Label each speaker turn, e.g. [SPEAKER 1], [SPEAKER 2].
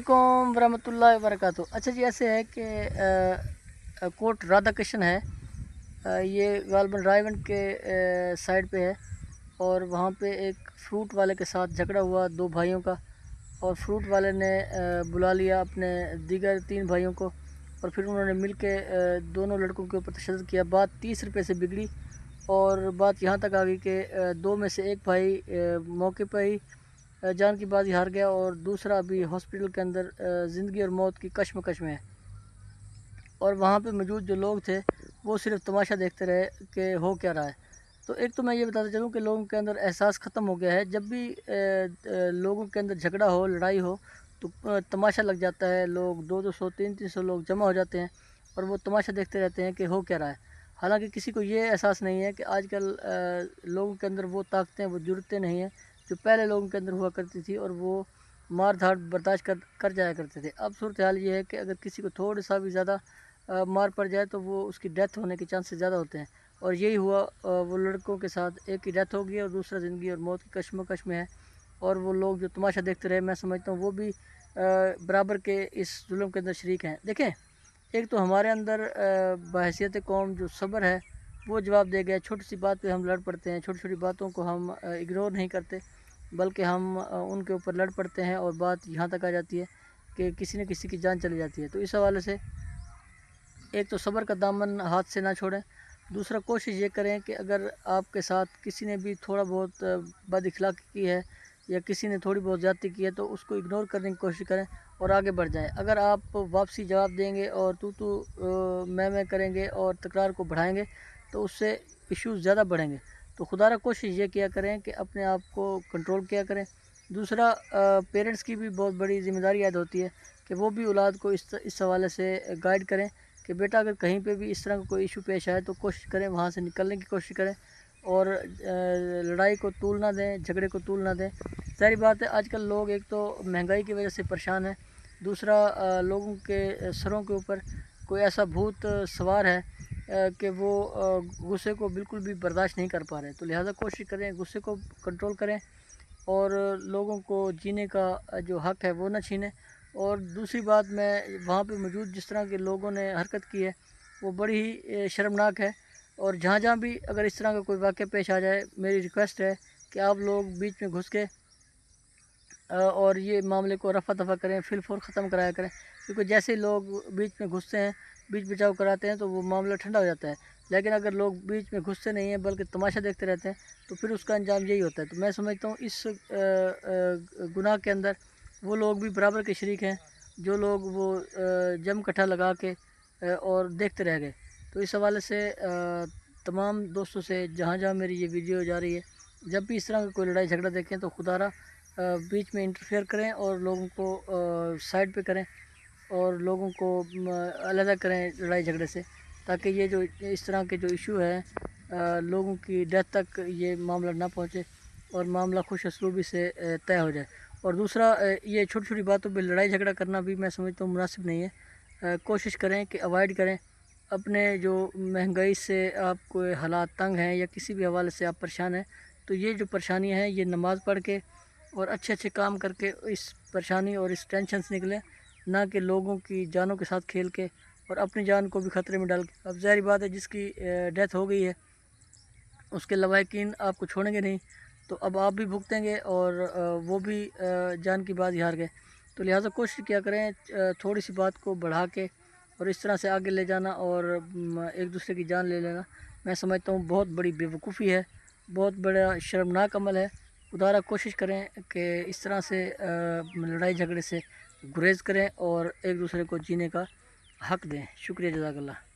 [SPEAKER 1] अस्सलामुअलैकुम वरहमतुल्लाहि वबरकातुहू। अच्छा जी, ऐसे है कि कोट राधा कृष्ण है। ये गालबन रायवन के साइड पे है और वहाँ पे एक फ्रूट वाले के साथ झगड़ा हुआ दो भाइयों का, और फ्रूट वाले ने बुला लिया अपने दीगर तीन भाइयों को, और फिर उन्होंने मिल के दोनों लड़कों के ऊपर तशद्दुद किया। बात 30 रुपये से बिगड़ी और बात यहाँ तक आ गई कि दो में से एक भाई मौके पर ही जान की बाजी हार गया और दूसरा अभी हॉस्पिटल के अंदर ज़िंदगी और मौत की कश्मकश में है। और वहाँ पे मौजूद जो लोग थे वो सिर्फ तमाशा देखते रहे कि हो क्या रहा है। तो एक तो मैं ये बताता चलूँ कि लोगों के अंदर एहसास ख़त्म हो गया है। जब भी लोगों के अंदर झगड़ा हो, लड़ाई हो, तो तमाशा लग जाता है। लोग 200 300 लोग जमा हो जाते हैं और वो तमाशा देखते रहते हैं कि हो क्या रहा है। हालांकि किसी को ये एहसास नहीं है कि आजकल लोगों के अंदर वो ताकतें, वो जुड़ते नहीं हैं जो पहले लोगों के अंदर हुआ करती थी, और वो मार धाड़ बर्दाश्त कर जाया करते थे। अब सूरत हाल ये है कि अगर किसी को थोड़ा सा भी ज़्यादा मार पड़ जाए तो वो उसकी डेथ होने के चांसेस ज़्यादा होते हैं, और यही हुआ। वो लड़कों के साथ एक की डेथ हो गई और दूसरा ज़िंदगी और मौत की कश्मकश में है। और वो लोग जो तमाशा देखते रहे, मैं समझता हूँ वो भी बराबर के इस जुल्म के अंदर शरीक हैं। देखें, एक तो हमारे अंदर बहैसियत कौम जो सब्र है वो जवाब दे गया। छोटी सी बात पे हम लड़ पड़ते हैं, छोटी छोटी बातों को हम इग्नोर नहीं करते, बल्कि हम उनके ऊपर लड़ पड़ते हैं और बात यहाँ तक आ जाती है कि किसी न किसी की जान चली जाती है। तो इस हवाले से एक तो सब्र का दामन हाथ से ना छोड़ें। दूसरा, कोशिश ये करें कि अगर आपके साथ किसी ने भी थोड़ा बहुत बदअखलाक़ी की है या किसी ने थोड़ी बहुत ज़्यादती की है तो उसको इग्नोर करने की कोशिश करें और आगे बढ़ जाएं। अगर आप वापसी जवाब देंगे और तू मैं करेंगे और तकरार को बढ़ाएंगे तो उससे इश्यूज़ ज़्यादा बढ़ेंगे। तो खुदारा कोशिश ये किया करें कि अपने आप को कंट्रोल किया करें। दूसरा, पेरेंट्स की भी बहुत बड़ी ज़िम्मेदारी ऐड होती है कि वो भी औलाद को इस हवाले से गाइड करें कि बेटा अगर कहीं पे भी इस तरह का कोई इशू पेश आए तो कोशिश करें वहाँ से निकलने की कोशिश करें, और लड़ाई को तूल ना दें, झगड़े को तूल ना दें। सारी बात है, आजकल लोग एक तो महंगाई की वजह से परेशान हैं, दूसरा लोगों के सरों के ऊपर कोई ऐसा भूत सवार है कि वो गुस्से को बिल्कुल भी बर्दाश्त नहीं कर पा रहे। तो लिहाजा कोशिश करें गुस्से को कंट्रोल करें और लोगों को जीने का जो हक़ है वो ना छीनें। और दूसरी बात, मैं वहाँ पे मौजूद जिस तरह के लोगों ने हरकत की है वो बड़ी ही शर्मनाक है। और जहाँ जहाँ भी अगर इस तरह का कोई वाक़या पेश आ जाए, मेरी रिक्वेस्ट है कि आप लोग बीच में घुस के और ये मामले को रफ़ा दफ़ा करें, फिल फूल ख़त्म कराया करें। क्योंकि जैसे लोग बीच में घुसते हैं, बीच बचाव कराते हैं तो वो मामला ठंडा हो जाता है। लेकिन अगर लोग बीच में घुसते नहीं हैं बल्कि तमाशा देखते रहते हैं तो फिर उसका अंजाम यही होता है। तो मैं समझता हूँ इस गुनाह के अंदर वो लोग भी बराबर के शरीक हैं जो लोग वो जम कट्ठा लगा के और देखते रह गए। तो इस हवाले से तमाम दोस्तों से जहाँ जहाँ मेरी ये वीडियो जा रही है, जब भी इस तरह का कोई लड़ाई झगड़ा देखें तो खुदारा बीच में इंटरफेयर करें और लोगों को साइड पे करें और लोगों को अलग करें लड़ाई झगड़े से, ताकि ये जो इस तरह के जो इशू है लोगों की डेथ तक ये मामला ना पहुँचे और मामला खुश असलूबी से तय हो जाए। और दूसरा, ये छोटी छोटी बातों पे लड़ाई झगड़ा करना भी मैं समझता हूँ मुनासिब नहीं है। कोशिश करें कि अवॉइड करें। अपने जो महंगाई से आपको हालात तंग हैं या किसी भी हवाले से आप परेशान हैं, तो ये जो परेशानियाँ हैं ये नमाज़ पढ़ के और अच्छे अच्छे काम करके इस परेशानी और इस टेंशन से निकलें, ना कि लोगों की जानों के साथ खेल के और अपनी जान को भी ख़तरे में डाल के। अब ज़ाहिर बात है, जिसकी डेथ हो गई है उसके लवाहिकीन आपको छोड़ेंगे नहीं, तो अब आप भी भुगतेंगे और वो भी जान की बाजी हार गए। तो लिहाजा कोशिश किया करें थोड़ी सी बात को बढ़ा के और इस तरह से आगे ले जाना और एक दूसरे की जान ले लेना, मैं समझता हूँ बहुत बड़ी बेवकूफ़ी है, बहुत बड़ा शर्मनाक अमल है। खुदारा कोशिश करें कि इस तरह से लड़ाई झगड़े से गुरेज़ करें और एक दूसरे को जीने का हक़ दें। शुक्रिया, जज़ाकल्लाह।